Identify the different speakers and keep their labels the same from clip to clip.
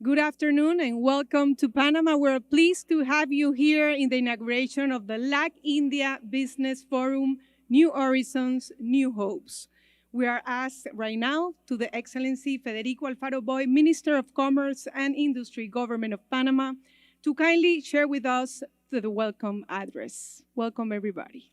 Speaker 1: Good afternoon and welcome to Panama. We're pleased to have you here in the inauguration of the LAC India Business Forum, New Horizons, New Hopes. We are asked right now to the Excellency Federico Alfaro Boy, Minister of Commerce and Industry, Government of Panama, to kindly share with us the welcome address. Welcome, everybody.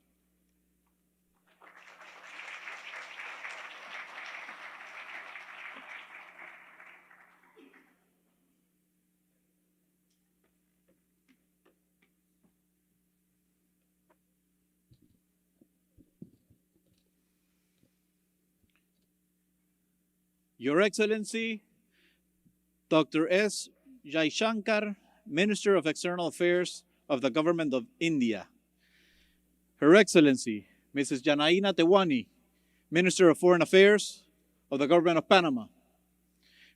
Speaker 2: Your Excellency, Dr. S. Jaishankar, Minister of External Affairs of the Government of India. Her Excellency, Mrs. Janaina Tewani, Minister of Foreign Affairs of the Government of Panama.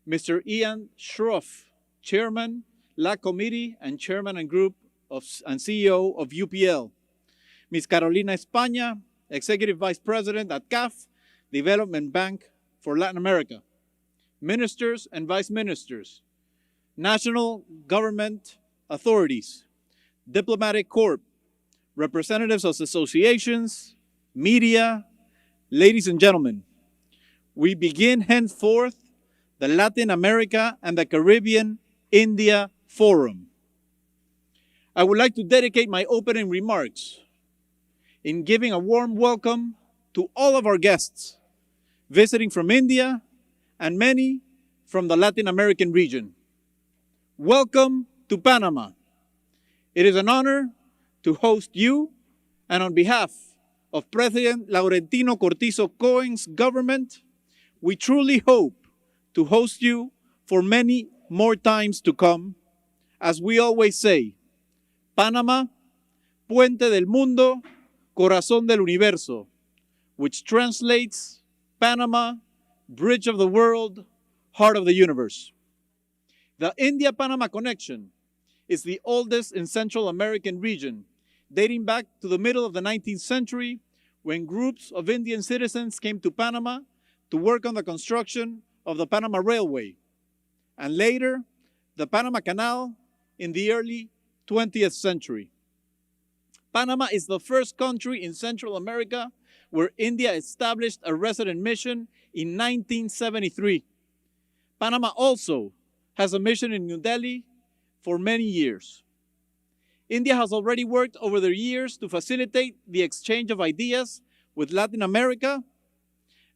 Speaker 2: Mr. Ian Schroff, Chairman, LAC Committee, and Chairman and Group and CEO of UPL. Ms. Carolina España, Executive Vice President at CAF, Development Bank for Latin America. Ministers and Vice Ministers, national government authorities, diplomatic corps, representatives of associations, media, ladies and gentlemen, we begin henceforth the Latin America and the Caribbean India Forum. I would like to dedicate my opening remarks in giving a warm welcome to all of our guests visiting from India and many from the Latin American region. Welcome to Panama. It is an honor to host you, and on behalf of President Laurentino Cortizo Cohen's government, we truly hope to host you for many more times to come. As we always say, Panama, puente del mundo, corazón del universo, which translates Panama, bridge of the world, heart of the universe. The India-Panama connection is the oldest in Central American region, dating back to the middle of the 19th century, when groups of Indian citizens came to Panama to work on the construction of the Panama Railway, and later, the Panama Canal in the early 20th century. Panama is the first country in Central America where India established a resident mission in 1973. Panama also has a mission in New Delhi for many years. India has already worked over the years to facilitate the exchange of ideas with Latin America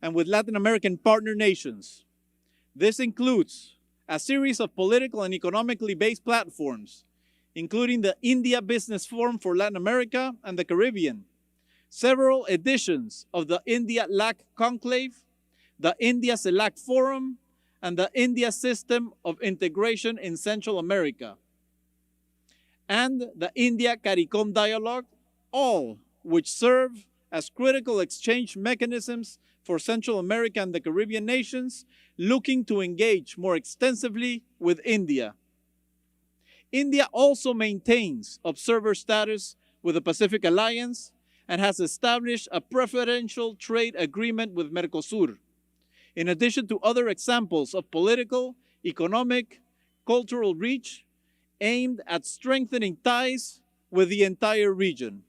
Speaker 2: and with Latin American partner nations. This includes a series of political and economically based platforms, including the India Business Forum for Latin America and the Caribbean, several editions of the India LAC Conclave, the India CELAC Forum, and the India System of Integration in Central America, and the India CARICOM Dialogue, all which serve as critical exchange mechanisms for Central America and the Caribbean nations looking to engage more extensively with India. India also maintains observer status with the Pacific Alliance and has established a preferential trade agreement with Mercosur, in addition to other examples of political, economic, cultural reach aimed at strengthening ties with the entire region.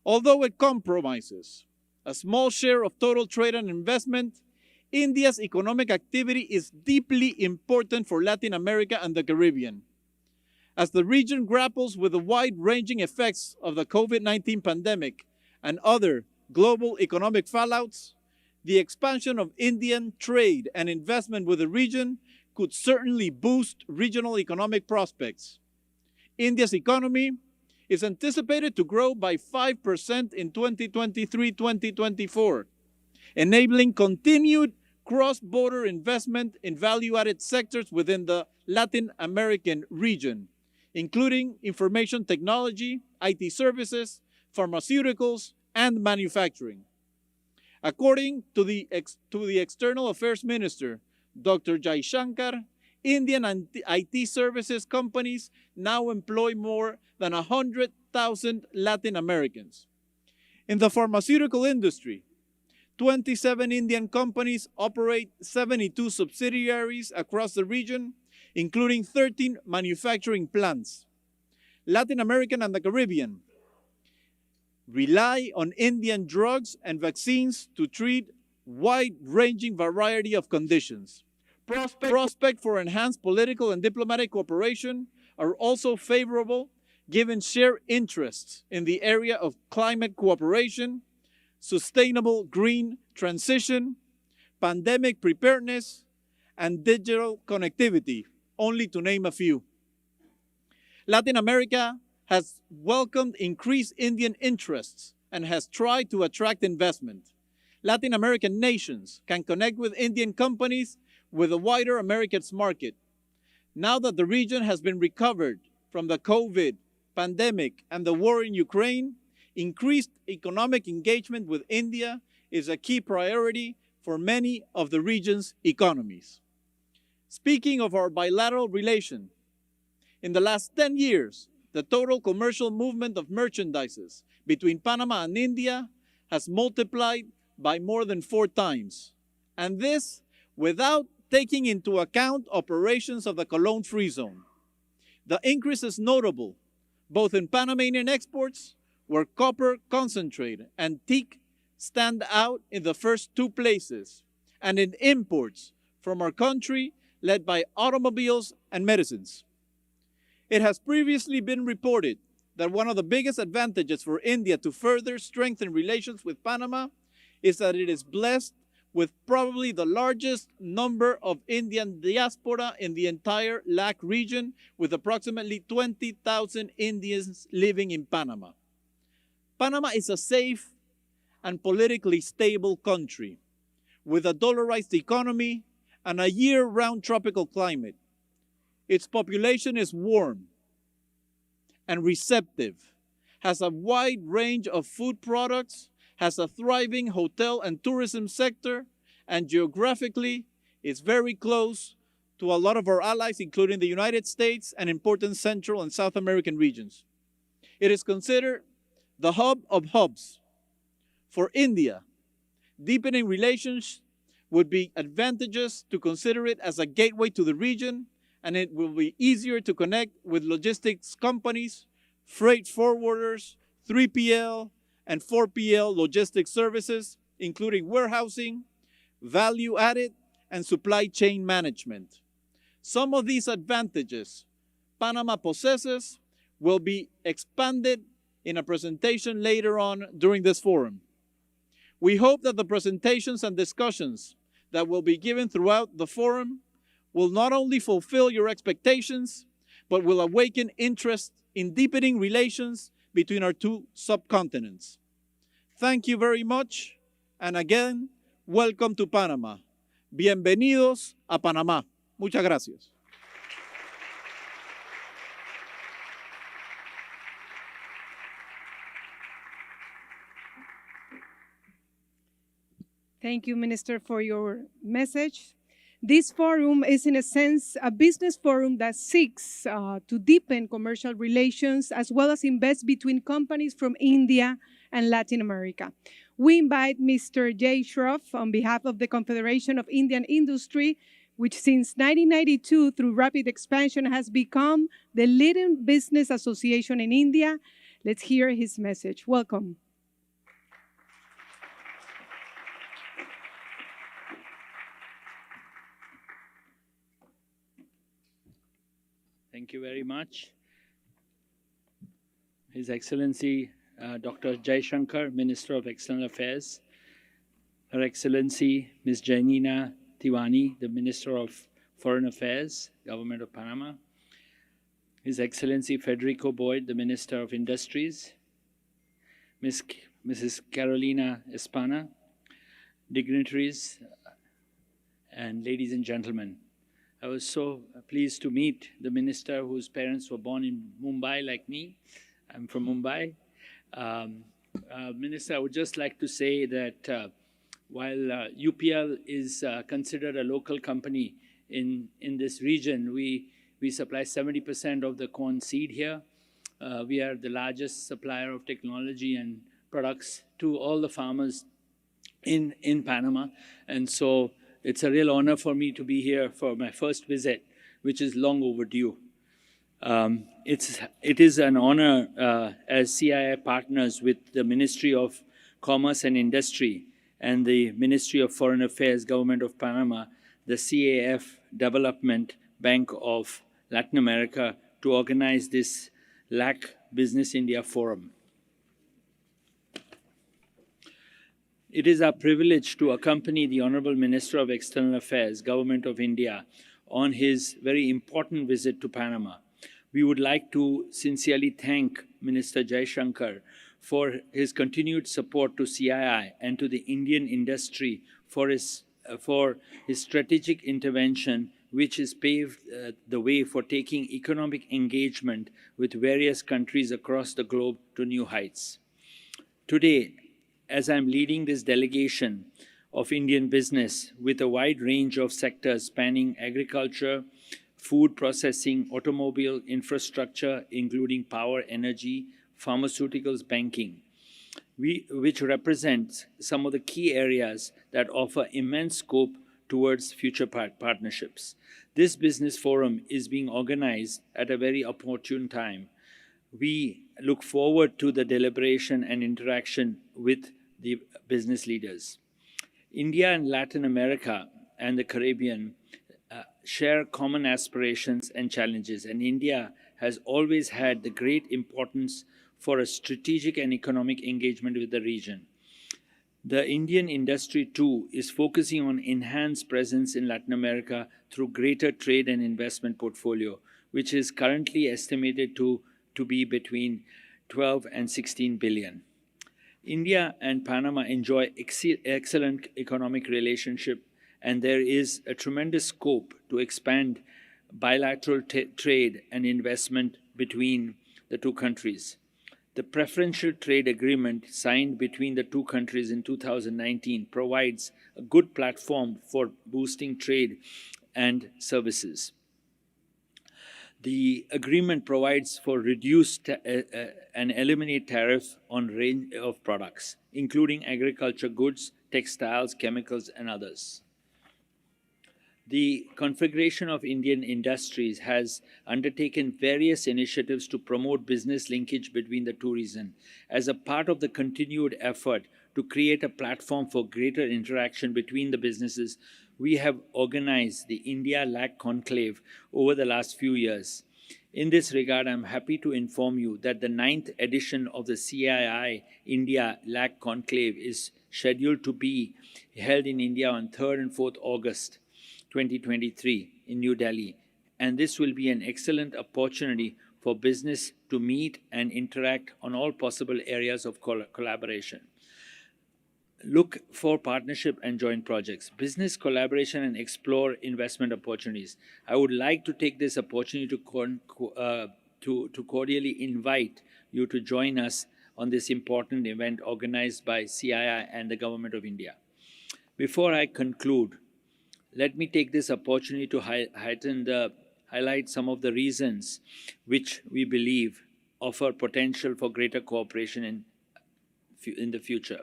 Speaker 2: Although it compromises a small share of total trade and investment, India's economic activity is deeply important for Latin America and the Caribbean. As the region grapples with the wide-ranging effects of the COVID-19 pandemic and other global economic fallouts, the expansion of Indian trade and investment with the region could certainly boost regional economic prospects. India's economy is anticipated to grow by 5% in 2023-2024, enabling continued cross-border investment in value-added sectors within the Latin American region, including information technology, IT services, pharmaceuticals, and manufacturing. According to the External Affairs Minister, Dr. Jaishankar, Indian IT services companies now employ more than 100,000 Latin Americans. In the pharmaceutical industry, 27 Indian companies operate 72 subsidiaries across the region, including 13 manufacturing plants. Latin America and the Caribbean rely on Indian drugs and vaccines to treat wide-ranging variety of conditions. Prospect for enhanced political and diplomatic cooperation are also favorable given shared interests in the area of climate cooperation, sustainable green transition, pandemic preparedness, and digital connectivity, only to name a few. Latin America has welcomed increased Indian interests and has tried to attract investment. Latin American nations can connect with Indian companies with a wider Americas market. Now that the region has been recovered from the COVID pandemic and the war in Ukraine, increased economic engagement with India is a key priority for many of the region's economies. Speaking of our bilateral relation, in the last 10 years, the total commercial movement of merchandises between Panama and India has multiplied by more than 4 times, and this without taking into account operations of the Colón Free Zone. The increase is notable, both in Panamanian exports, where copper concentrate and teak stand out in the first 2 places, and in imports from our country led by automobiles and medicines. It has previously been reported that one of the biggest advantages for India to further strengthen relations with Panama is that it is blessed with probably the largest number of Indian diaspora in the entire LAC region, with approximately 20,000 Indians living in Panama. Panama is a safe and politically stable country with a dollarized economy and a year-round tropical climate. Its population is warm and receptive, has a wide range of food products, has a thriving hotel and tourism sector, and geographically is very close to a lot of our allies, including the United States and important Central and South American regions. It is considered the hub of hubs. For India, deepening relations would be advantageous to consider it as a gateway to the region, and it will be easier to connect with logistics companies, freight forwarders, 3PL, and 4PL logistics services, including warehousing, value-added, and supply chain management. Some of these advantages Panama possesses will be expanded in a presentation later on during this forum. We hope that the presentations and discussions that will be given throughout the forum will not only fulfill your expectations, but will awaken interest in deepening relations between our 2 subcontinents. Thank you very much, and again, welcome to Panama. Bienvenidos a Panamá. Muchas gracias.
Speaker 1: Thank you, Minister, for your message. This forum is, in a sense, a business forum that seeks to deepen commercial relations as well as invest between companies from India and Latin America. We invite Mr. Jay Shroff on behalf of the Confederation of Indian Industry, which since 1992, through rapid expansion, has become the leading business association in India. Let's hear his message. Welcome.
Speaker 3: Thank you very much. His Excellency Dr. Jaishankar, Minister of External Affairs, Her Excellency Ms. Janina Tiwani, the Minister of Foreign Affairs, Government of Panama, His Excellency Federico Boyd, the Minister of Industries, Mrs. Carolina Espana, dignitaries, and ladies and gentlemen. I was so pleased to meet the minister whose parents were born in Mumbai like me. I'm from Mumbai. Minister, I would just like to say that while UPL is considered a local company in this region, we supply 70% of the corn seed here. We are the largest supplier of technology and products to all the farmers in Panama. And so it's a real honor for me to be here for my first visit which is long overdue. It is an honor as CII partners with the Ministry of Commerce and Industry and the Ministry of Foreign Affairs, Government of Panama, the CAF Development Bank of Latin America to organize this LAC Business India Forum. It is our privilege to accompany the Honorable Minister of External Affairs, Government of India, on his very important visit to Panama. We would like to sincerely thank Minister Jaishankar for his continued support to CII and to the Indian industry for his strategic intervention, which has paved the way for taking economic engagement with various countries across the globe to new heights. Today, as I'm leading this delegation of Indian business with a wide range of sectors spanning agriculture, food processing, automobile infrastructure, including power, energy, pharmaceuticals, banking, which represents some of the key areas that offer immense scope towards future partnerships. This business forum is being organized at a very opportune time. We look forward to the deliberation and interaction with the business leaders. India and Latin America and the Caribbean share common aspirations and challenges, and India has always had the great importance for a strategic and economic engagement with the region. The Indian industry, too, is focusing on enhanced presence in Latin America through greater trade and investment portfolio, which is currently estimated to be between 12 and 16 billion. India and Panama enjoy excellent economic relationship, and there is a tremendous scope to expand bilateral trade and investment between the two countries. The preferential trade agreement signed between the two countries in 2019 provides a good platform for boosting trade and services. The agreement provides for reduced and eliminate tariff on range of products, including agriculture goods, textiles, chemicals, and others. The Confederation of Indian Industries has undertaken various initiatives to promote business linkage between the two regions as a part of the continued effort to create a platform for greater interaction between the businesses. We have organized the India LAC Conclave over the last few years. In this regard, I'm happy to inform you that the 9th edition of the CII India LAC Conclave is scheduled to be held in India on 3rd and 4th August 2023 in New Delhi. And this will be an excellent opportunity for business to meet and interact on all possible areas of collaboration. Look for partnership and joint projects, business collaboration, and explore investment opportunities. I would like to take this opportunity to cordially invite you to join us on this important event organized by CII and the Government of India. Before I conclude, let me take this opportunity to highlight some of the reasons which we believe offer potential for greater cooperation in the future.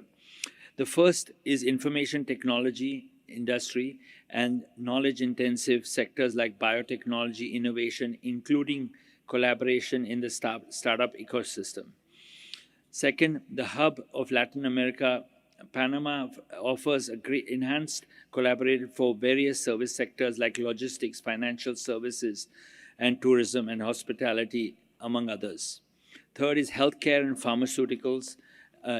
Speaker 3: The first is information technology industry and knowledge-intensive sectors like biotechnology innovation, including collaboration in the startup ecosystem. Second, the hub of Latin America, Panama offers a great enhanced collaboration for various service sectors like logistics, financial services, and tourism and hospitality, among others. Third is healthcare and pharmaceuticals,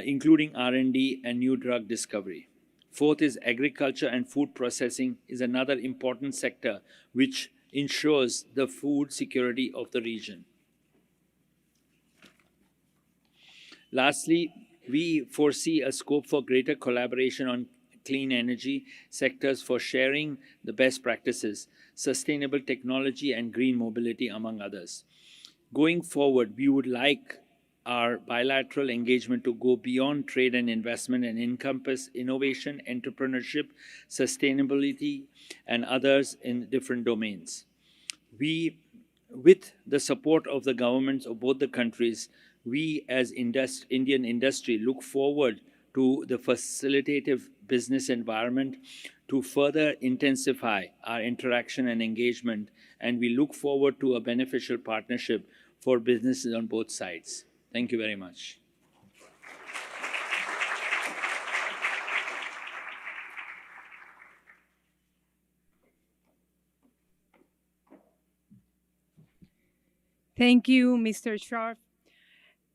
Speaker 3: including R&D and new drug discovery. Fourth is agriculture and food processing is another important sector which ensures the food security of the region. Lastly, we foresee a scope for greater collaboration on clean energy sectors for sharing the best practices, sustainable technology, and green mobility, among others. Going forward, we would like our bilateral engagement to go beyond trade and investment and encompass innovation, entrepreneurship, sustainability, and others in different domains. With the support of the governments of both the countries, we as Indian industry look forward to the facilitative business environment to further intensify our interaction and engagement, and we look forward to a beneficial partnership for businesses on both sides. Thank you very much.
Speaker 1: Thank you, Mr. Sharf.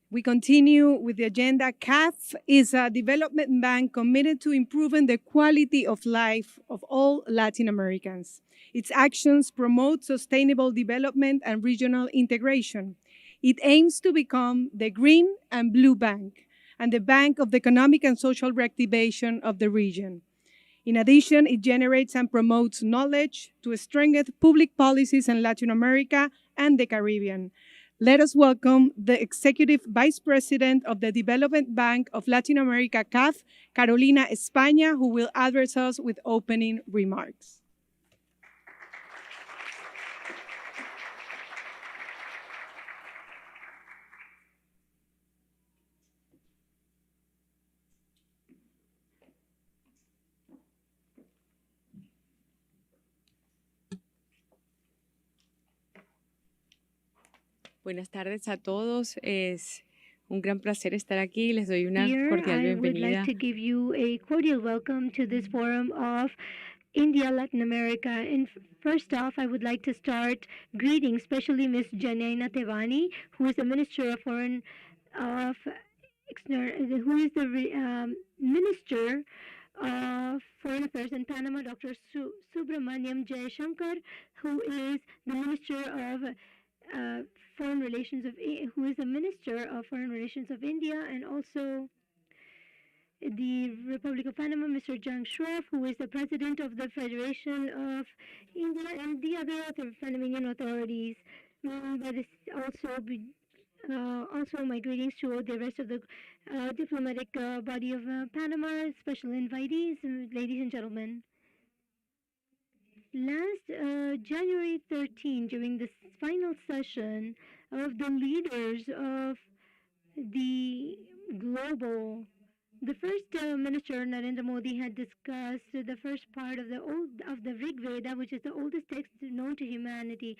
Speaker 1: We continue with the agenda. CAF is a development bank committed to improving the quality of life of all Latin Americans. Its actions promote sustainable development and regional integration. It aims to become the green and blue bank and the bank of the economic and social reactivation of the region. In addition, it generates and promotes knowledge to strengthen public policies in Latin America and the Caribbean. Let us welcome the Executive Vice President of the Development Bank of Latin America, CAF, Carolina España, who will address us with opening remarks.
Speaker 4: Buenas tardes a todos. Es un gran placer estar aquí. Les doy una cordial
Speaker 5: I would
Speaker 4: bienvenida.
Speaker 5: like to give you a cordial welcome to this forum of India, Latin America. And first off, I would like to start greeting especially Ms. Janina Tevani, who is the Minister of Foreign who is the Minister of Foreign Affairs in Panama, Dr. Subramaniam Jayashankar, who is the Minister of Foreign Relations who is the Minister of Foreign Relations of India, and also the Republic of Panama, Mr. Zhang Shuaf, who is the President of the Federation of India, and the other Panamanian authorities. That is also my greetings to the rest of the diplomatic body of Panama, special invitees, ladies and gentlemen. Last January 13, during the final session of the leaders of the global, the first Minister Narendra Modi had discussed the first part of the Rig Veda, which is the oldest text known to humanity.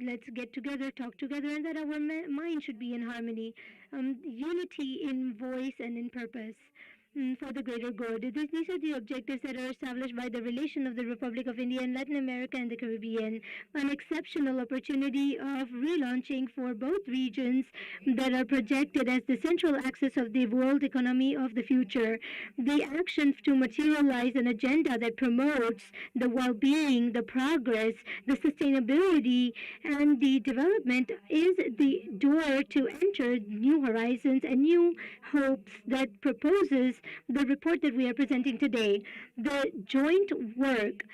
Speaker 5: Let's get together, talk together, and that our mind should be in harmony, unity in voice and in purpose. For the greater good. These are the objectives that are established by the relation of the Republic of India and Latin America and the Caribbean, an exceptional opportunity of relaunching for both regions that are projected as the central axis of the world economy of the future. The action to materialize an agenda that promotes the well-being, the progress, the sustainability, and the development is the door to enter new horizons and new hopes that proposes the report that we are presenting today. The joint work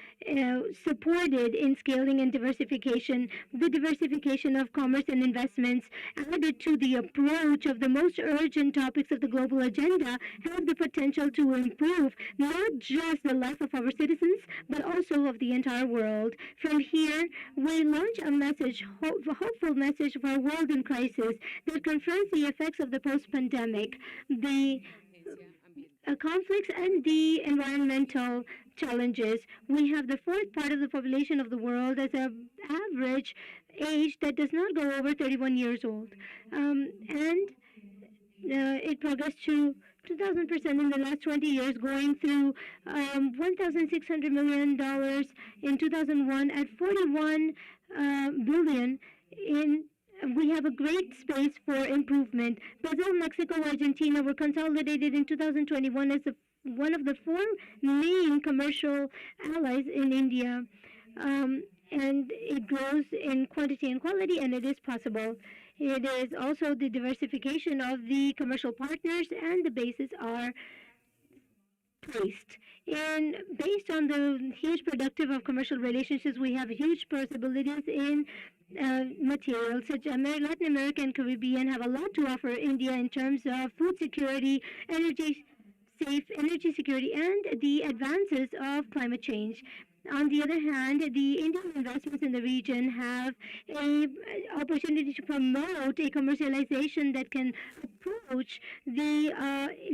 Speaker 5: supported in scaling and diversification, the diversification of commerce and investments, added to the approach of the most urgent topics of the global agenda, have the potential to improve not just the life of our citizens, but also of the entire world. From here, we launch a message, hopeful message for a world in crisis that confronts the effects of the post-pandemic, the conflicts and the environmental challenges. We have the fourth part of the population of the world as an average age that does not go over 31 years old. It progressed to 2,000% in the last 20 years, going through $1,600 million in 2001 at 41 billion in. We have a great space for improvement. Brazil, Mexico, Argentina were consolidated in 2021 as one of the four main commercial allies in India. And it grows in quantity and quality, and it is possible. It is also the diversification of the commercial partners, and the bases are placed. And based on the huge productive of commercial relationships, we have huge possibilities in materials such as Latin America and Caribbean have a lot to offer India in terms of food security, energy security, and the advances of climate change. On the other hand, the Indian investments in the region have an opportunity to promote a commercialization that can approach the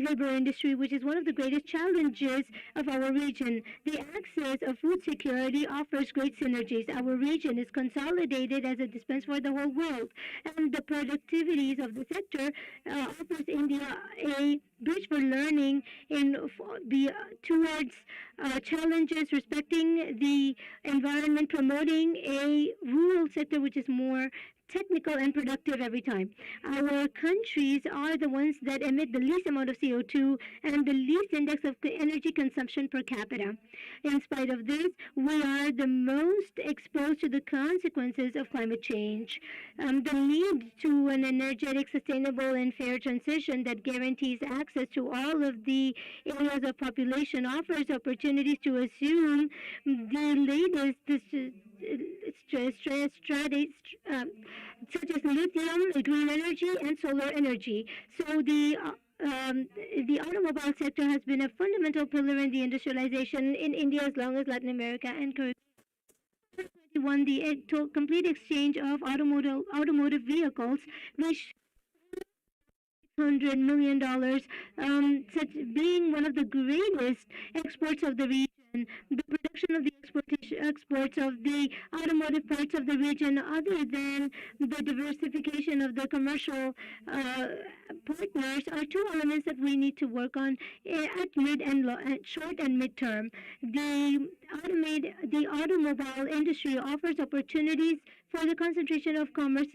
Speaker 5: labor industry, which is one of the greatest challenges of our region. The access of food security offers great synergies. Our region is consolidated as a dispense for the whole world, and the productivities of the sector offers India a bridge for learning towards challenges respecting the environment, promoting a rural sector which is more technical and productive every time. Our countries are the ones that emit the least amount of CO2 and the least index of energy consumption per capita. In spite of this, we are the most exposed to the consequences of climate change. The need to an energetic, sustainable, and fair transition that guarantees access to all of the areas of population offers opportunities to assume the latest strategies such as lithium, green energy, and solar energy. So the automobile sector has been a fundamental pillar in the industrialization in India as long as Latin America and Caribbean. Won the complete exchange of automotive vehicles, which $100 million, such being one of the greatest exports of the region. The production of the exports of the automotive parts of the region, other than the diversification of the commercial partners, are two elements that we need to work on at short and mid-term. The automobile industry offers opportunities for the concentration of commerce,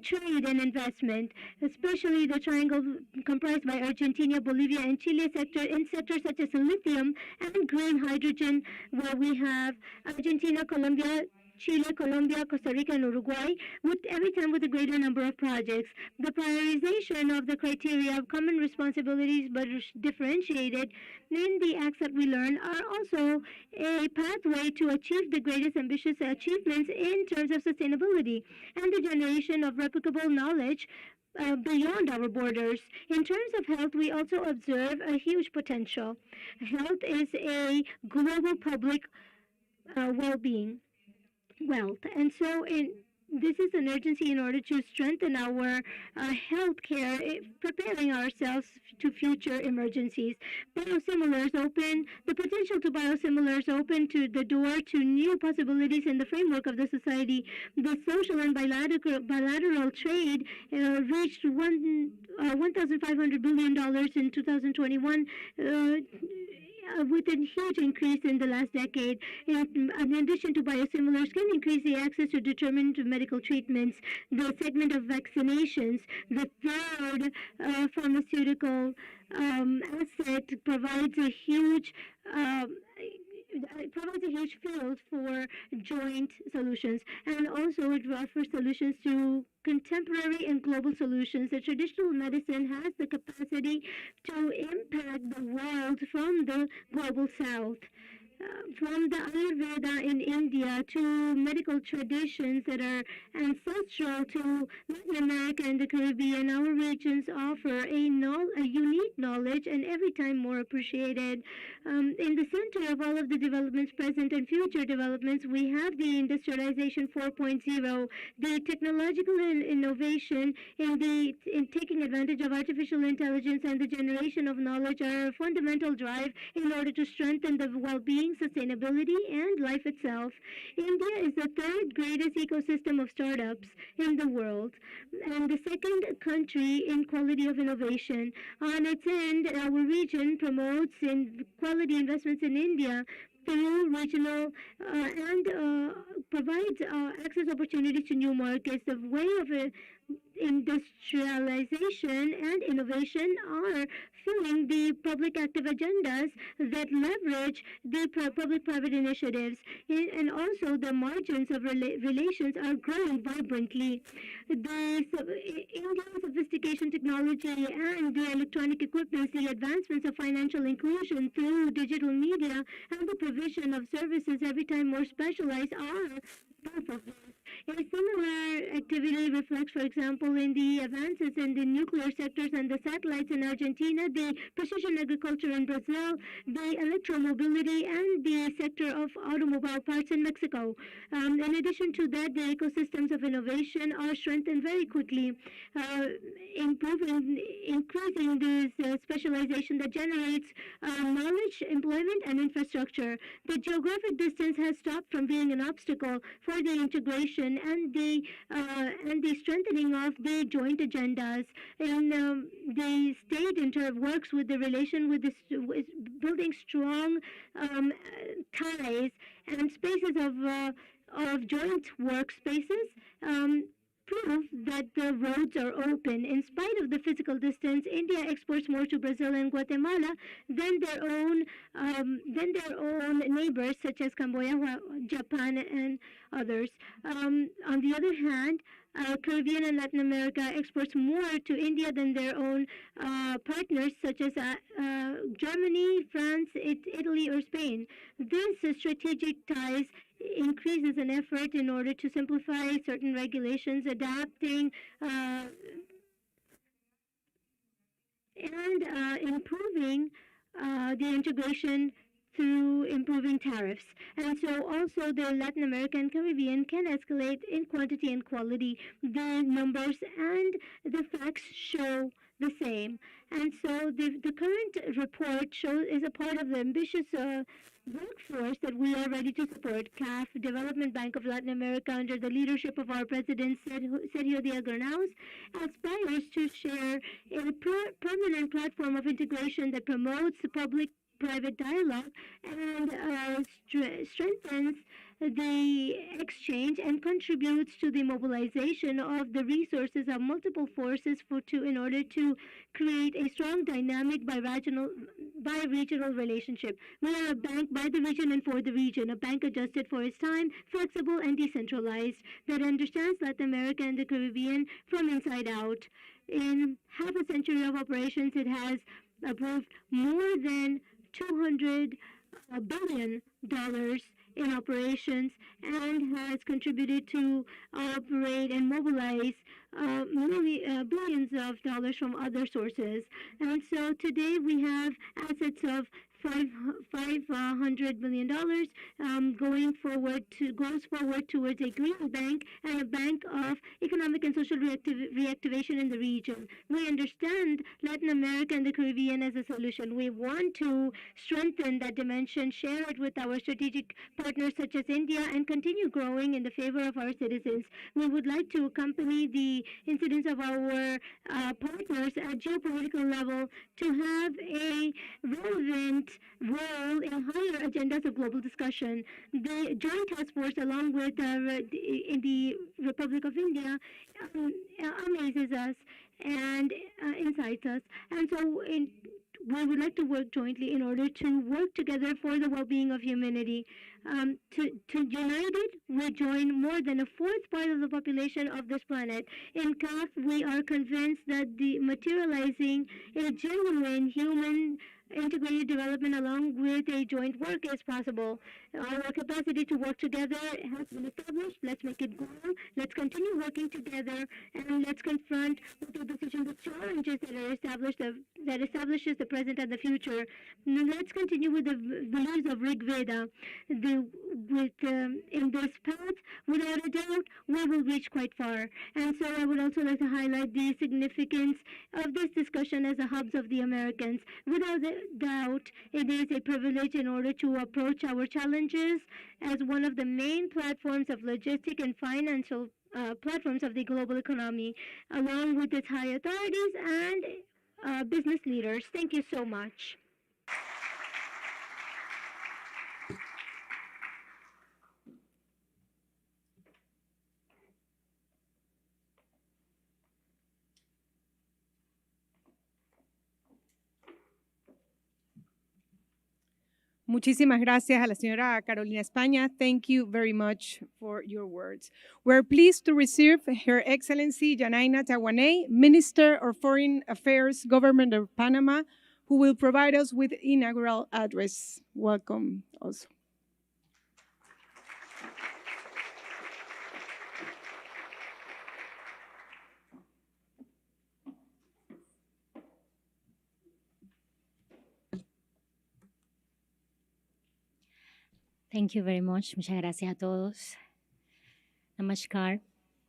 Speaker 5: trade, and investment, especially the triangle comprised by Argentina, Bolivia, and Chile in sectors such as lithium and green hydrogen, where we have Argentina, Colombia, Chile, Colombia, Costa Rica, and Uruguay, every time with a greater number of projects. The prioritization of the criteria of common responsibilities but differentiated in the acts that we learn are also a pathway to achieve the greatest ambitious achievements in terms of sustainability and the generation of replicable knowledge beyond our borders. In terms of health, we also observe a huge potential. Health is a global public well-being. Wealth. And so this is an urgency in order to strengthen our health care, preparing ourselves to future emergencies. The potential to biosimilars open to the door to new possibilities in the framework of the society. The social and bilateral trade reached $1,500 billion in 2021, with a huge increase in the last decade. In addition to biosimilars, can increase the access to determined medical treatments, the segment of vaccinations, the third pharmaceutical asset provides a huge field for joint solutions, and also it offers solutions to contemporary and global solutions. The traditional medicine has the capacity to impact the world from the global south. From the Ayurveda in India to medical traditions that are ancestral to Latin America and the Caribbean, our regions offer a unique knowledge and every time more appreciated. In the center of all of the developments, present and future developments, we have the industrialization 4.0, the technological innovation in taking advantage of artificial intelligence and the generation of knowledge are a fundamental drive in order to strengthen the well-being, sustainability, and life itself. India is the third greatest ecosystem of startups in the world and the second country in quality of innovation. On its end, our region promotes quality investments in India through regional and provides access opportunities to new markets. The way of industrialization and innovation are filling the public active agendas that leverage the public-private initiatives, and also the margins of relations are growing vibrantly. The Indian sophistication technology and the electronic equipment, the advancements of financial inclusion through digital media, and the provision of services every time more specialized are both of these. A similar activity reflects, for example, in the advances in the nuclear sectors and the satellites in Argentina, the precision agriculture in Brazil, the electromobility, and the sector of automobile parts in Mexico. In addition to that, the ecosystems of innovation are strengthened very quickly, increasing this specialization that generates knowledge, employment, and infrastructure. The geographic distance has stopped from being an obstacle for the integration and the strengthening of the joint agendas. And the state works with the relation with building strong ties and spaces of joint workspaces. Prove that the roads are open. In spite of the physical distance, India exports more to Brazil and Guatemala than their own neighbors, such as Cambodia, Japan, and others. On the other hand, Caribbean and Latin America exports more to India than their own partners, such as Germany, France, Italy, or Spain. This strategic ties increases an effort in order to simplify certain regulations, adapting and improving the integration through improving tariffs. And so also the Latin American Caribbean can escalate in quantity and quality. The numbers and the facts show the same. And so the current report is a part of the ambitious workforce that we are ready to support. CAF, Development Bank of Latin America, under the leadership of our president, Sergio Díaz Granados, aspires to share a permanent platform of integration that promotes the public-private dialogue and strengthens the exchange and contributes to the mobilization of the resources of multiple forces in order to create a strong, dynamic, bi-regional relationship. We are a bank by the region and for the region, a bank adjusted for its time, flexible and decentralized, that understands Latin America and the Caribbean from inside out. In half a century of operations, it has approved more than $200 billion in operations and has contributed to operate and mobilize billions of dollars from other sources. And so today we have assets of $500 million goes forward towards a green bank and a bank of economic and social reactivation in the region. We understand Latin America and the Caribbean as a solution. We want to strengthen that dimension, share it with our strategic partners such as India, and continue growing in the favor of our citizens. We would like to accompany the incidence of our partners at geopolitical level to have a relevant role in higher agendas of global discussion. The Joint Task Force, along with in the Republic of India, amazes us and incites us. And so we would like to work jointly in order to work together for the well-being of humanity. United, we join more than a fourth part of the population of this planet. In CAF, we are convinced that the materializing a genuine human integrated development along with a joint work is possible. Our capacity to work together has been established. Let's make it grow. Let's continue working together, and let's confront with the decisions the challenges that establishes the present and the future. Let's continue with the beliefs of Rig Veda. In this path, without a doubt, we will reach quite far. And so I would also like to highlight the significance of this discussion as the hubs of the Americans. Without doubt, it is a privilege in order to approach our challenges as one of the main platforms of logistic and financial platforms of the global economy, along with its high authorities and business leaders. Thank you so much.
Speaker 1: Muchísimas gracias a la señora Carolina España. Thank you very much for your words. We're pleased to receive Her Excellency Janaina Tawaney, Minister of Foreign Affairs, Government of Panama, who will provide us with inaugural address. Welcome also.
Speaker 6: Thank you very much. Muchas gracias a todos. Namaskar.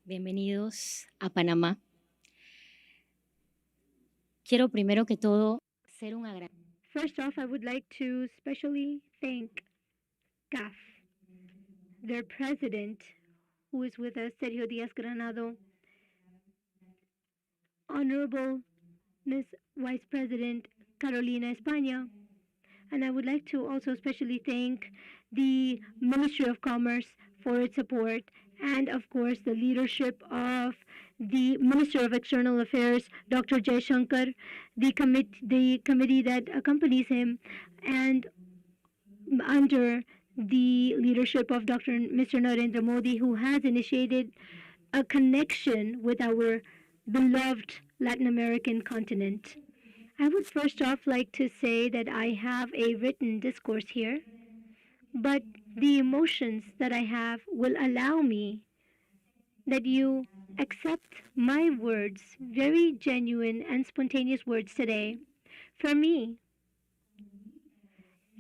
Speaker 6: Bienvenidos a Panamá. Quiero primero que todo hacer un agradecimiento.
Speaker 5: First off, I would like to specially thank CAF, their president, who is with us, Sergio Díaz Granado, Honorable Ms. Vice President Carolina España, and I would like to also especially thank the Ministry of Commerce for its support, and of course the leadership of the Minister of External Affairs, Dr. Jaishankar, the committee that accompanies him, and under the leadership of Mr. Narendra Modi, who has initiated a connection with our beloved Latin American continent. I would first off like to say that I have a written discourse here, but the emotions that I have will allow me that you accept my words, very genuine and spontaneous words today. For me,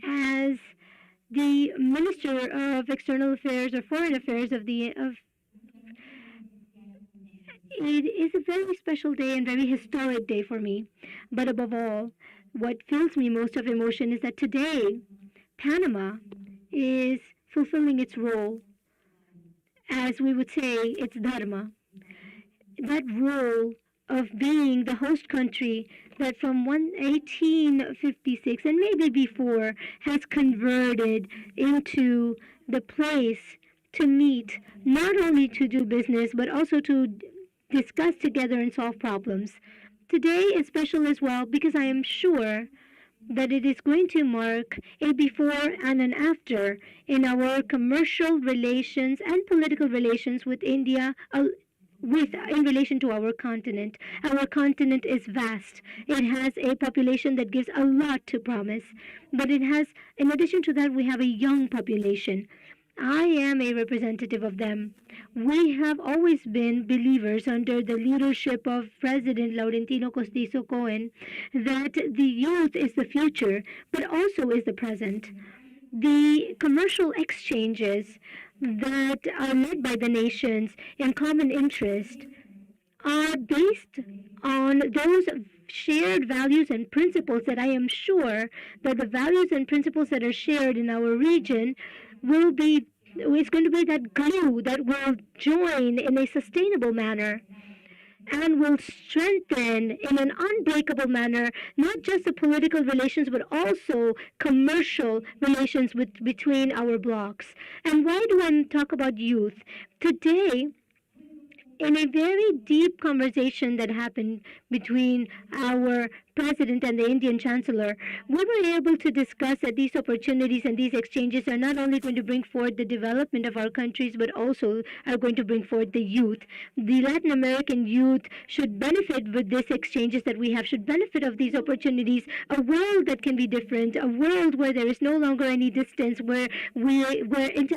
Speaker 5: as the Minister of External Affairs or Foreign Affairs it is a very special day and very historic day for me. But above all, what fills me most of emotion is that today, Panama is fulfilling its role, as we would say, its dharma. That role of being the host country that from 1856 and maybe before has converted into the place to meet, not only to do business, but also to discuss together and solve problems. Today is special as well because I am sure that it is going to mark a before and an after in our commercial relations and political relations with India, in relation to our continent. Our continent is vast. It has a population that gives a lot to promise, but it has, in addition to that, we have a young population. I am a representative of them. We have always been believers under the leadership of President Laurentino Costizo Cohen that the youth is the future, but also is the present. The commercial exchanges that are led by the nations in common interest are based on those shared values and principles that I am sure that the values and principles that are shared in our region will be, it's going to be that glue that will join in a sustainable manner and will strengthen in an unbreakable manner not just the political relations but also commercial relations between our blocs. And why do I talk about youth? Today, in a very deep conversation that happened between our president and the Indian chancellor, we were able to discuss that these opportunities and these exchanges are not only going to bring forward the development of our countries, but also are going to bring forward the youth. The Latin American youth should benefit with these exchanges that we have, should benefit of these opportunities, a world that can be different, a world where there is no longer any distance, where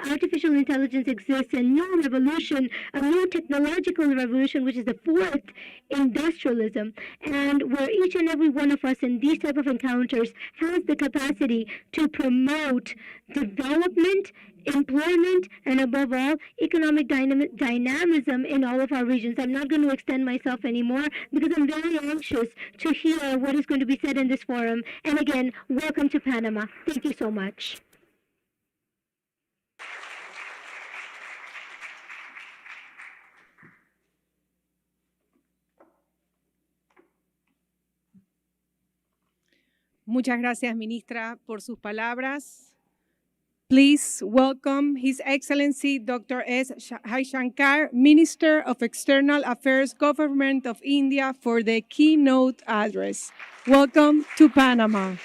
Speaker 5: artificial intelligence exists, a new revolution, a new technological revolution, which is the fourth industrialism, and where each and every one of us in these type of encounters has the capacity to promote development, employment, and above all, economic dynamism in all of our regions. I'm not going to extend myself anymore because I'm very anxious to hear what is going to be said in this forum. And again, welcome to Panama. Thank you so much.
Speaker 1: Muchas gracias, ministra, por sus palabras. Please welcome His Excellency Dr. S. Jaishankar, Minister of External Affairs, Government of India, for the keynote address. Welcome to Panama.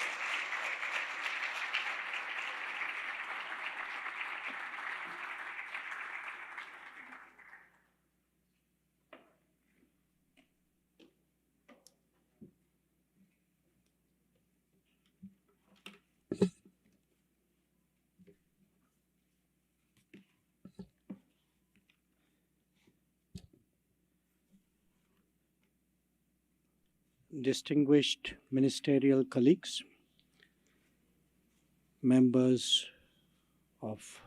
Speaker 7: Distinguished ministerial colleagues, members of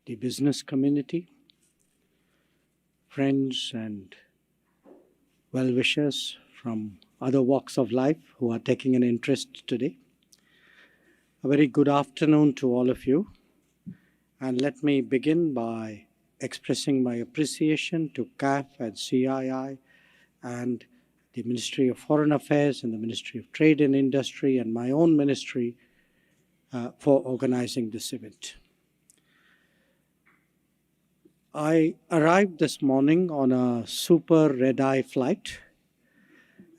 Speaker 7: the business community, friends and well-wishers from other walks of life who are taking an interest today. A very good afternoon to all of you. And let me begin by expressing my appreciation to CAF and CII and the Ministry of Foreign Affairs and the Ministry of Trade and Industry and my own ministry for organizing this event. I arrived this morning on a super red-eye flight,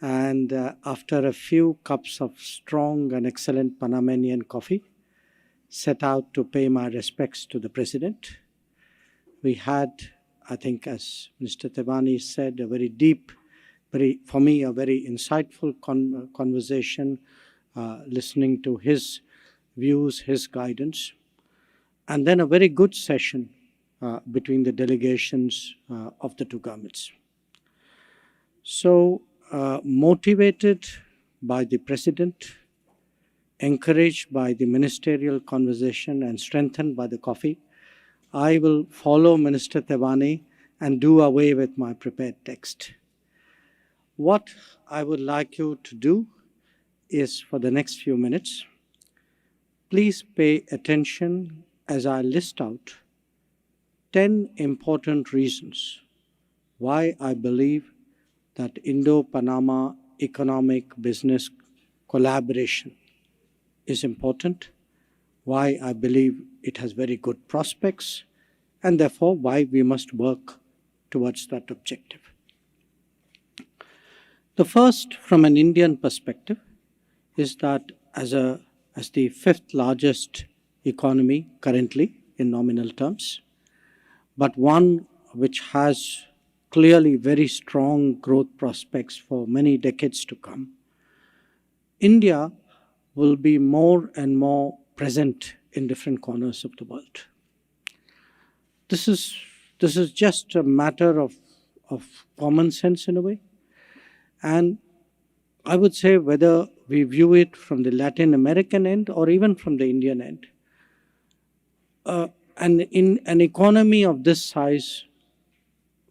Speaker 7: and after a few cups of strong and excellent Panamanian coffee, set out to pay my respects to the President. We had, I think, as Mr. Tebani said, a very deep, for me, a very insightful conversation, listening to his views, his guidance, and then a very good session between the delegations of the two governments. So, motivated by the President, encouraged by the ministerial conversation and strengthened by the coffee, I will follow Minister Tebani and do away with my prepared text. What I would like you to do is, for the next few minutes, please pay attention as I list out 10 important reasons why I believe that Indo-Panama economic business collaboration is important, why I believe it has very good prospects, and therefore why we must work towards that objective. The first, from an Indian perspective, is that as the fifth largest economy currently in nominal terms, but one which has clearly very strong growth prospects for many decades to come, India will be more and more present in different corners of the world. This is just a matter of common sense in a way. And I would say whether we view it from the Latin American end or even from the Indian end, and in an economy of this size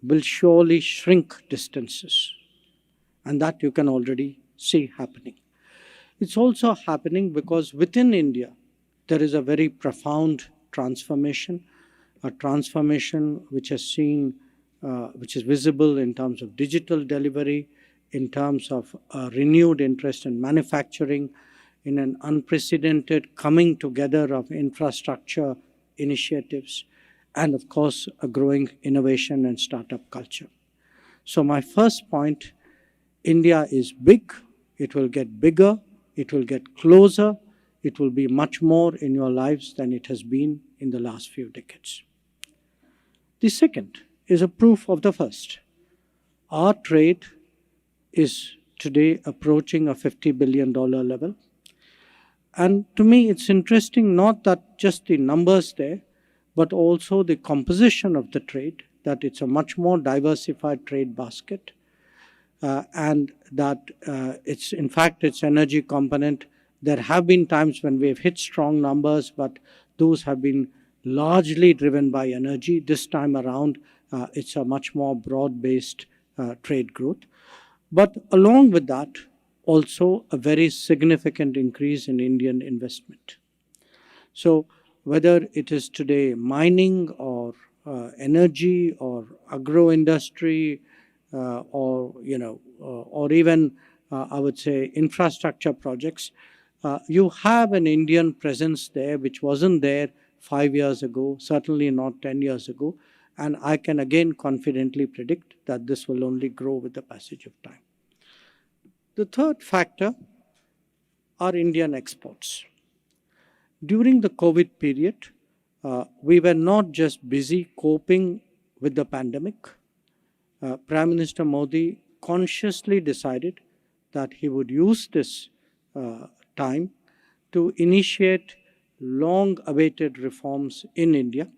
Speaker 7: will surely shrink distances. And that you can already see happening. It's also happening because within India, there is a very profound transformation, a transformation which is visible in terms of digital delivery, in terms of renewed interest in manufacturing, in an unprecedented coming together of infrastructure initiatives, and of course, a growing innovation and startup culture. So my first point, India is big, it will get bigger, it will get closer, it will be much more in your lives than it has been in the last few decades. The second is a proof of the first. Our trade is today approaching a $50 billion level. And to me, it's interesting not that just the numbers there, but also the composition of the trade, that it's a much more diversified trade basket, and that it's energy component. There have been times when we've hit strong numbers, but those have been largely driven by energy. This time around, it's a much more broad-based trade growth. But along with that, also a very significant increase in Indian investment. So whether it is today mining or energy or agro-industry or even I would say infrastructure projects, you have an Indian presence there which wasn't there 5 years ago, certainly not 10 years ago, and I can again confidently predict that this will only grow with the passage of time. The third factor are Indian exports. During the COVID period, we were not just busy coping with the pandemic. Prime Minister Modi consciously decided that he would use this time to initiate long-awaited reforms in India.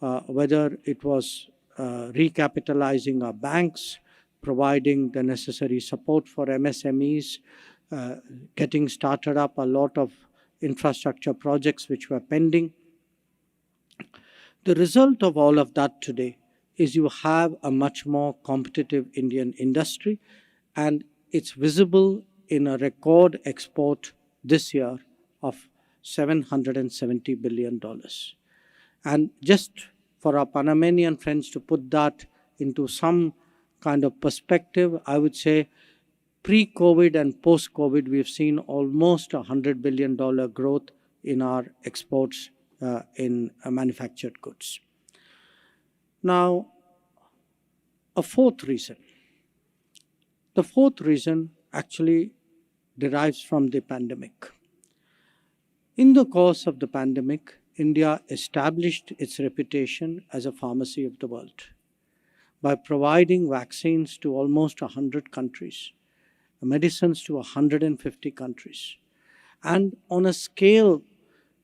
Speaker 7: Whether it was recapitalizing our banks, providing the necessary support for MSMEs, getting started up a lot of infrastructure projects which were pending. The result of all of that today is you have a much more competitive Indian industry, and it's visible in a record export this year of $770 billion. And just for our Panamanian friends to put that into some kind of perspective, I would say pre-COVID and post-COVID, we've seen almost $100 billion growth in our exports in manufactured goods. Now, a fourth reason. The fourth reason actually derives from the pandemic. In the course of the pandemic, India established its reputation as a pharmacy of the world by providing vaccines to almost 100 countries, medicines to 150 countries, and on a scale,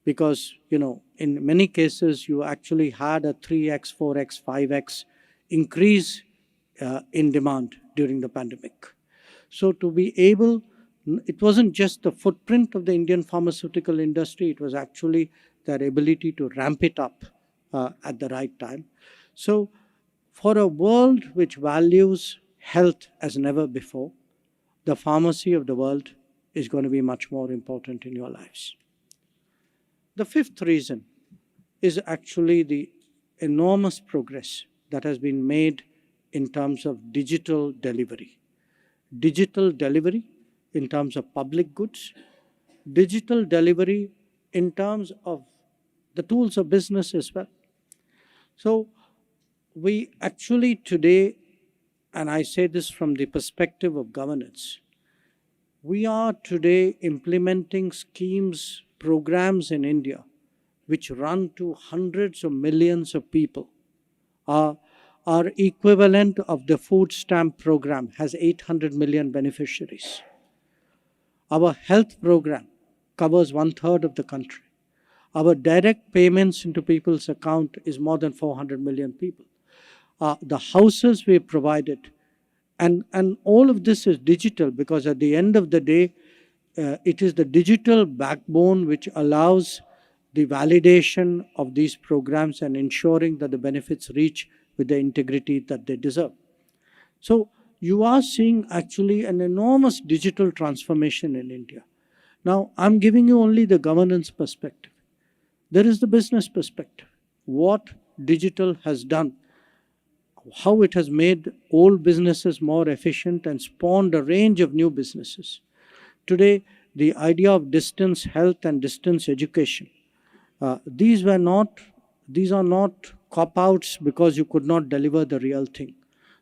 Speaker 7: because in many cases you actually had a 3x, 4x, 5x increase in demand during the pandemic. So to be able, it wasn't just the footprint of the Indian pharmaceutical industry, it was actually their ability to ramp it up at the right time. So for a world which values health as never before, the pharmacy of the world is going to be much more important in your lives. The fifth reason is actually the enormous progress that has been made in terms of digital delivery. Digital delivery in terms of public goods, digital delivery in terms of the tools of business as well. So we actually today, and I say this from the perspective of governance, we are today implementing schemes, programs in India which run to hundreds of millions of people. Our equivalent of the food stamp program has 800 million beneficiaries. Our health program covers 1/3 of the country. Our direct payments into people's account is more than 400 million people. The houses we provided, and all of this is digital, because at the end of the day, it is the digital backbone which allows the validation of these programs and ensuring that the benefits reach with the integrity that they deserve. So you are seeing actually an enormous digital transformation in India. Now, I'm giving you only the governance perspective. There is the business perspective. What digital has done, how it has made old businesses more efficient and spawned a range of new businesses. Today, the idea of distance health and distance education, these are not cop-outs because you could not deliver the real thing.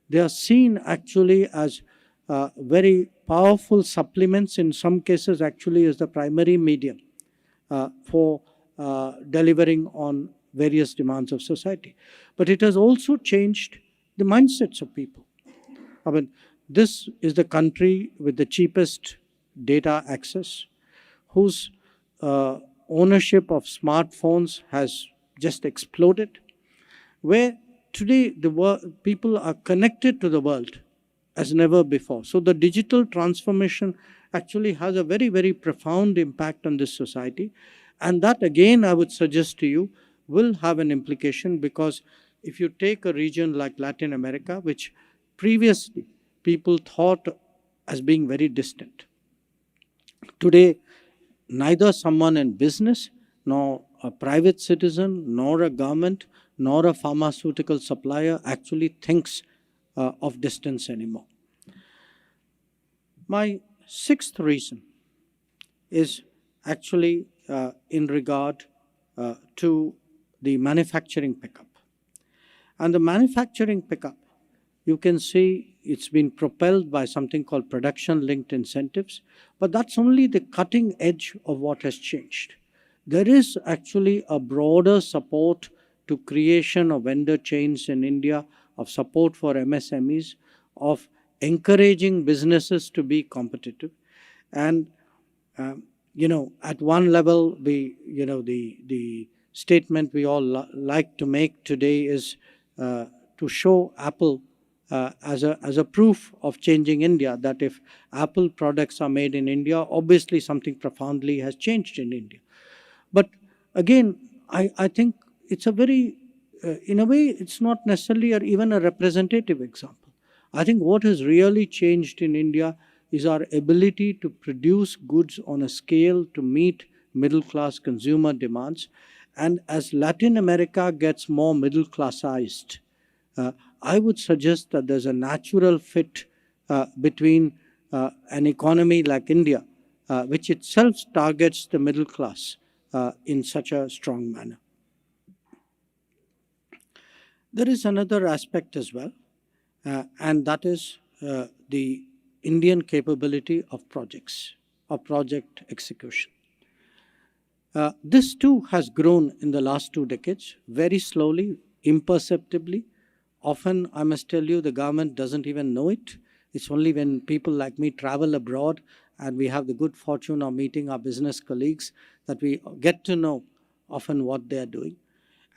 Speaker 7: They are seen actually as very powerful supplements, in some cases actually as the primary medium for delivering on various demands of society. But it has also changed the mindsets of people. I mean, this is the country with the cheapest data access, whose ownership of smartphones has just exploded, where today people are connected to the world as never before. So the digital transformation actually has a very, very profound impact on this society. And that, again, I would suggest to you, will have an implication, because if you take a region like Latin America, which previously people thought as being very distant, today neither someone in business, nor a private citizen, nor a government, nor a pharmaceutical supplier actually thinks of distance anymore. My sixth reason is actually in regard to the manufacturing pickup. And the manufacturing pickup, you can see it's been propelled by something called production-linked incentives, but that's only the cutting edge of what has changed. There is actually a broader support to creation of vendor chains in India, of support for MSMEs, of encouraging businesses to be competitive. And, at one level, the statement we all like to make today is to show Apple as a proof of changing India, that if Apple products are made in India, obviously something profoundly has changed in India. But again, I think it's a very, in a way, it's not necessarily even a representative example. I think what has really changed in India is our ability to produce goods on a scale to meet middle class consumer demands. And as Latin America gets more middle classized, I would suggest that there's a natural fit between an economy like India, which itself targets the middle class in such a strong manner. There is another aspect as well, and that is the Indian capability of projects, of project execution. This too has grown in the last 2 decades, very slowly, imperceptibly. Often, I must tell you, the government doesn't even know it. It's only when people like me travel abroad and we have the good fortune of meeting our business colleagues that we get to know often what they are doing.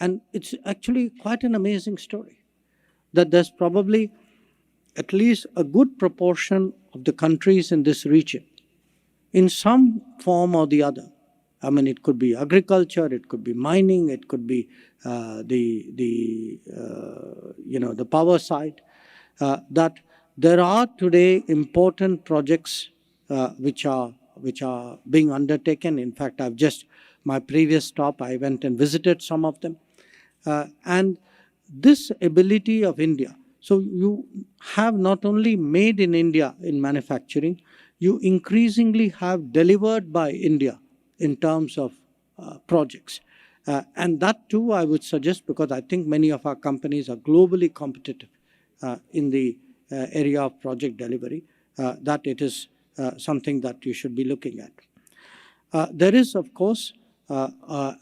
Speaker 7: And it's actually quite an amazing story that there's probably at least a good proportion of the countries in this region, in some form or the other. I mean, it could be agriculture, it could be mining, it could be the power side. That there are today important projects which are being undertaken. In fact, my previous stop, I went and visited some of them. And this ability of India, so you have not only made in India in manufacturing, you increasingly have delivered by India in terms of projects. And that too, I would suggest, because I think many of our companies are globally competitive in the area of project delivery, that it is something that you should be looking at. There is, of course,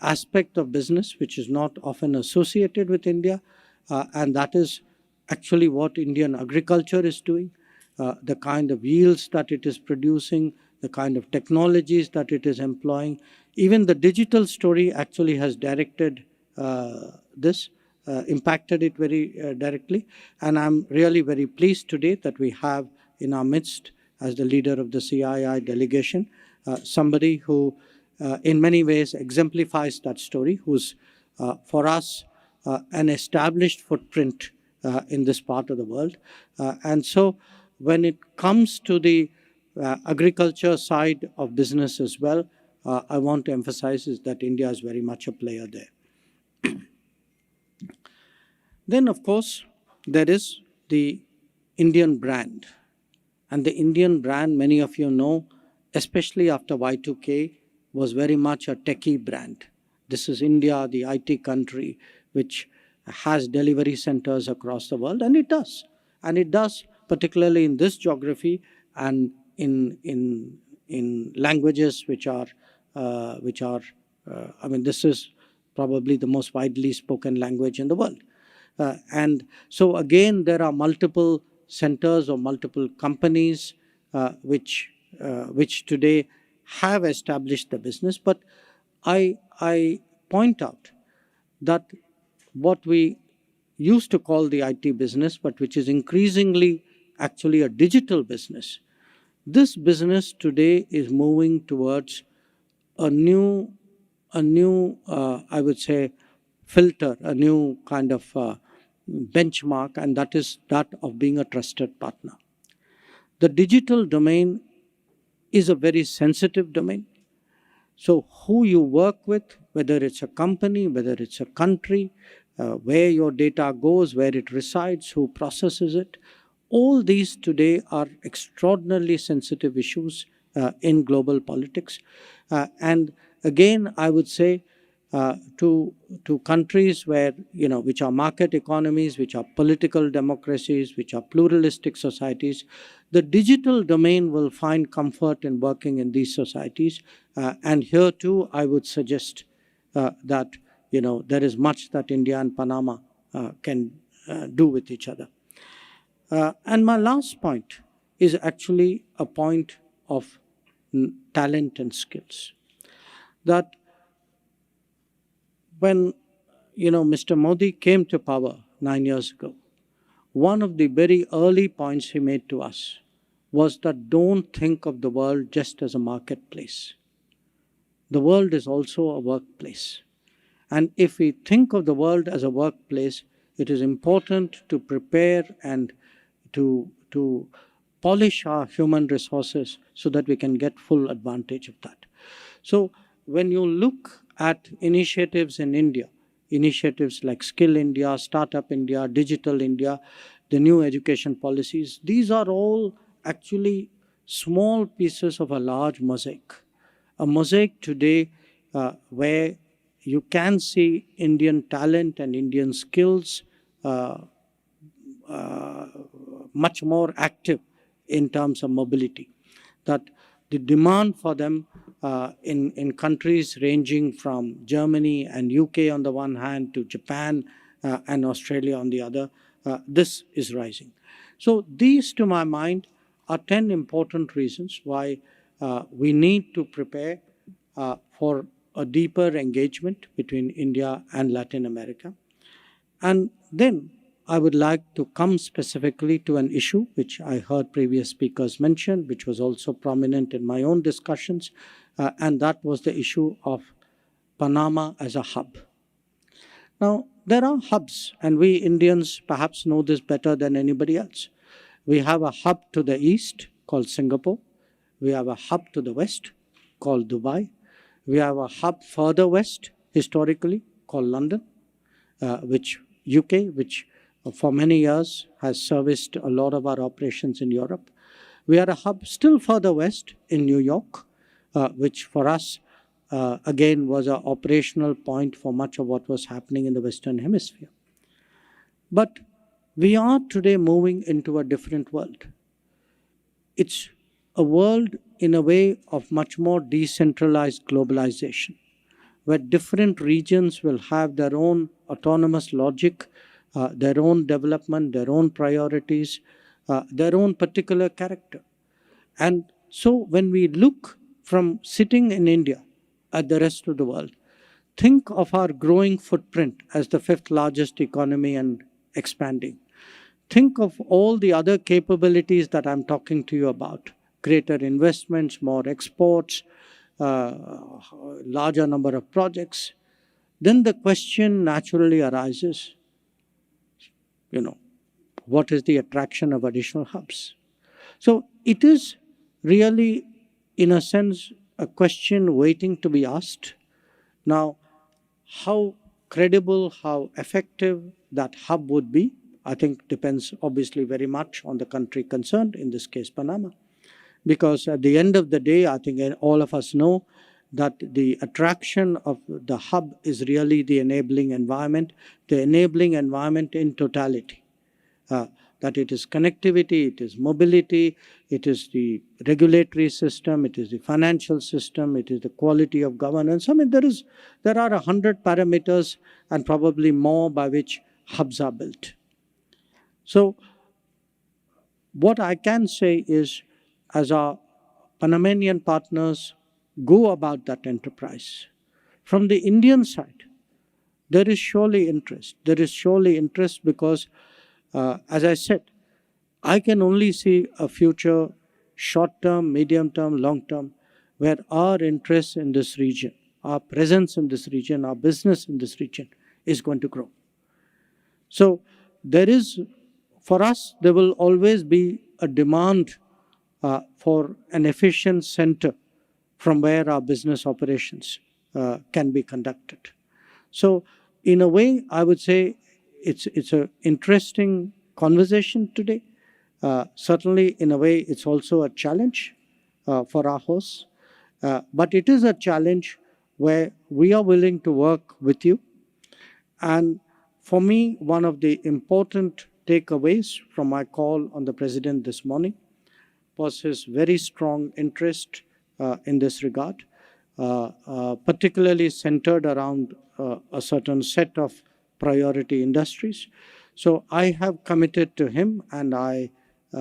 Speaker 7: aspect of business which is not often associated with India, and that is actually what Indian agriculture is doing, the kind of yields that it is producing, the kind of technologies that it is employing. Even the digital story actually has directed this, impacted it very directly. And I'm really very pleased today that we have in our midst, as the leader of the CII delegation, somebody who in many ways exemplifies that story, who's for us an established footprint in this part of the world. And so when it comes to the agriculture side of business as well, I want to emphasize is that India is very much a player there. Then, of course, there is the Indian brand. And the Indian brand, many of you know, especially after Y2K, was very much a techie brand. This is India, the IT country, which has delivery centers across the world, and it does. And it does, particularly in this geography and in languages which are this is probably the most widely spoken language in the world. And so again, there are multiple centers or multiple companies which today have established the business. But I point out that what we used to call the IT business, but which is increasingly actually a digital business, this business today is moving towards a new I would say, filter, a new kind of benchmark, and that is that of being a trusted partner. The digital domain is a very sensitive domain. So who you work with, whether it's a company, whether it's a country, where your data goes, where it resides, who processes it, all these today are extraordinarily sensitive issues in global politics. And again, I would say to countries where, which are market economies, which are political democracies, which are pluralistic societies, the digital domain will find comfort in working in these societies. And here too, I would suggest that, there is much that India and Panama can do with each other. And my last point is actually a point of talent and skills. That when, Mr. Modi came to power 9 years ago, one of the very early points he made to us was that don't think of the world just as a marketplace. the world is also a workplace. And if we think of the world as a workplace, it is important to prepare and to polish our human resources so that we can get full advantage of that. So when you look at initiatives in India, initiatives like Skill India, Startup India, Digital India, the new education policies, these are all actually small pieces of a large mosaic. A mosaic today where you can see Indian talent and Indian skills much more active in terms of mobility. That the demand for them in countries ranging from Germany and UK on the one hand to Japan and Australia on the other, this is rising. So these, to my mind, are 10 important reasons why we need to prepare for a deeper engagement between India and Latin America. And then I would like to come specifically to an issue which I heard previous speakers mention, which was also prominent in my own discussions, and that was the issue of Panama as a hub. Now, there are hubs, and we Indians perhaps know this better than anybody else. We have a hub to the east called Singapore. We have a hub to the west called Dubai. We have a hub further west, historically, called London, which UK, which for many years has serviced a lot of our operations in Europe. We are a hub still further west in New York, which for us, again, was an operational point for much of what was happening in the Western Hemisphere. But we are today moving into a different world. It's a world in a way of much more decentralized globalization, where different regions will have their own autonomous logic, their own development, their own priorities, their own particular character. And so when we look from sitting in India at the rest of the world, think of our growing footprint as the 5th largest economy and expanding. Think of all the other capabilities that I'm talking to you about: greater investments, more exports, larger number of projects. Then the question naturally arises, what is the attraction of additional hubs? So it is really, in a sense, a question waiting to be asked. Now, how credible, how effective that hub would be, I think depends obviously very much on the country concerned, in this case Panama. Because at the end of the day, I think all of us know that the attraction of the hub is really the enabling environment in totality. That it is connectivity, it is mobility, it is the regulatory system, it is the financial system, it is the quality of governance. I mean, there are 100 parameters and probably more by which hubs are built. So what I can say is, as our Panamanian partners go about that enterprise, from the Indian side, there is surely interest. There is surely interest because, as I said, I can only see a future, short-term, medium-term, long-term, where our interest in this region, our presence in this region, our business in this region is going to grow. So there is, for us, there will always be a demand for an efficient center from where our business operations can be conducted. So in a way, I would say it's an interesting conversation today. Certainly, in a way, it's also a challenge for our hosts. But it is a challenge where we are willing to work with you. And for me, one of the important takeaways from my call on the President this morning was his very strong interest in this regard, particularly centered around a certain set of priority industries. So I have committed to him, and I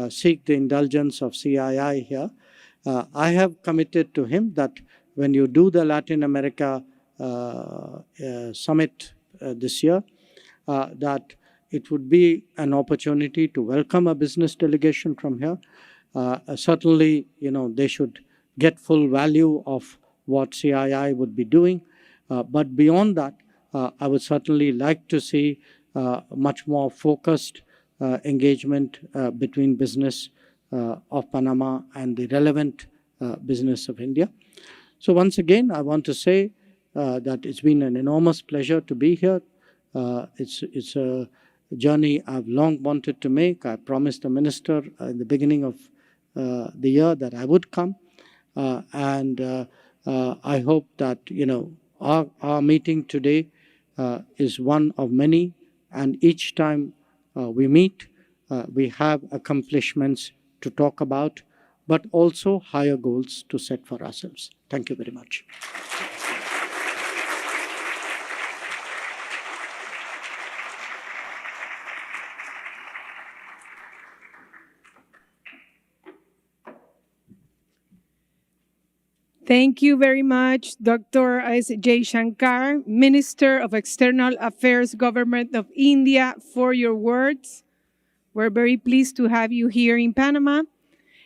Speaker 7: seek the indulgence of CII here. I have committed to him that when you do the Latin America summit this year, that it would be an opportunity to welcome a business delegation from here. Certainly, they should get full value of what CII would be doing. But beyond that, I would certainly like to see much more focused engagement between business of Panama and the relevant business of India. So once again, I want to say that it's been an enormous pleasure to be here. It's a journey I've long wanted to make. I promised the minister in the beginning of the year that I would come. And I hope that, our meeting today is one of many, and each time we meet, we have accomplishments to talk about, but also higher goals to set for ourselves. Thank you very much.
Speaker 1: Thank you very much, Dr. S. J. Shankar, Minister of External Affairs, Government of India, for your words. We're very pleased to have you here in Panama.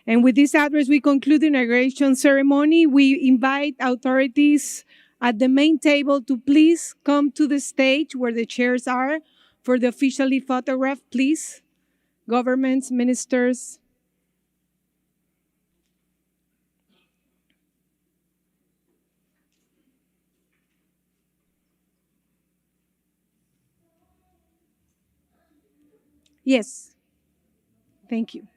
Speaker 1: And with this address, we conclude the inauguration ceremony. We invite authorities at the main table to please come to the stage where the chairs are for the officially photograph, please. Governments, ministers. Yes. Thank you.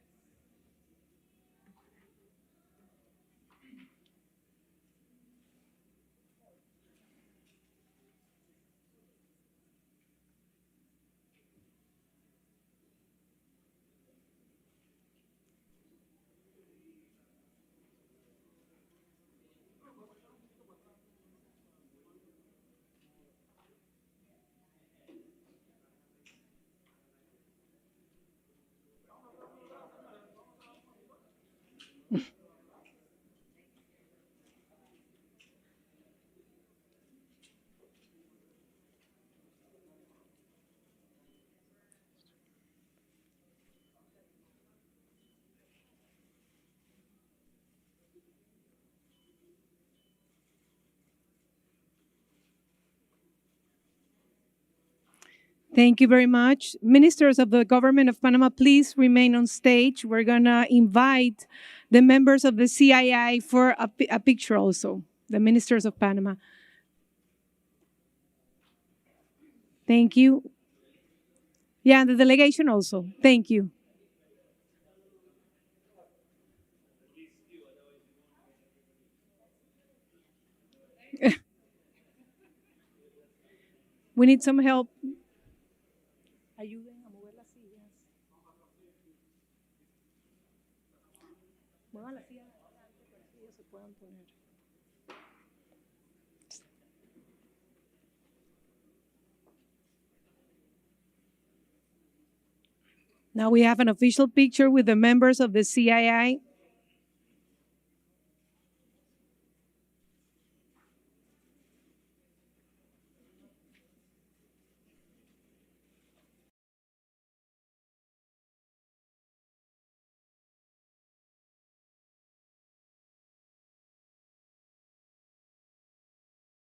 Speaker 1: Thank you very much. Ministers of the Government of Panama, please remain on stage. We're going to invite the members of the CII for a picture also, the ministers of Panama. Thank you. Yeah, and the delegation also. Thank you. We need some help. Ayuden a mover las sillas. Muevan las sillas para que ellos se puedan poner. Now we have an official picture with the members of the CII.